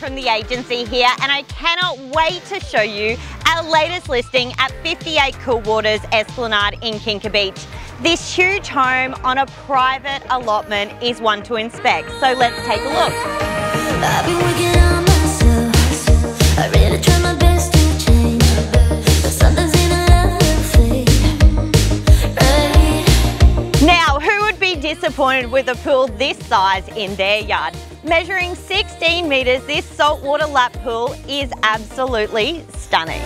from the agency here, and I cannot wait to show you our latest listing at 58 Coolwaters Esplanade in Kinka Beach. This huge home on a private allotment is one to inspect, so let's take a look. I've been working on myself. I really try my best to change, but something's in right. Now, who would be disappointed with a pool this size in their yard? Measuring 16 metres, this saltwater lap pool is absolutely stunning.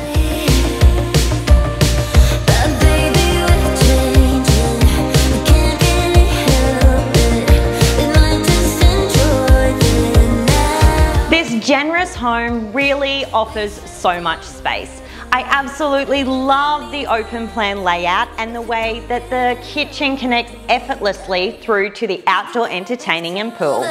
This generous home really offers so much space. I absolutely love the open plan layout and the way that the kitchen connects effortlessly through to the outdoor entertaining and pool.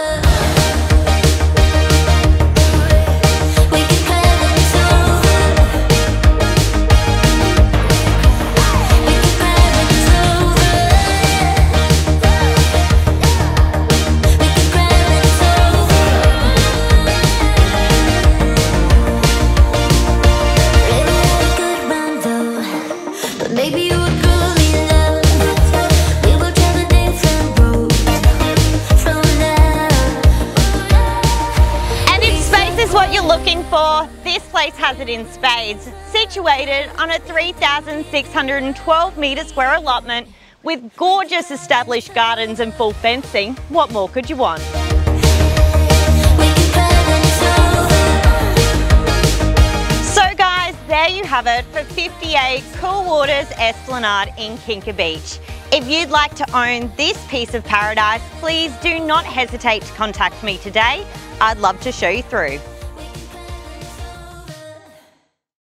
What you're looking for, this place has it in spades. Situated on a 3,612 metre square allotment with gorgeous established gardens and full fencing, what more could you want? So guys, there you have it for 58 Coolwaters Esplanade in Kinka Beach. If you'd like to own this piece of paradise, please do not hesitate to contact me today. I'd love to show you through.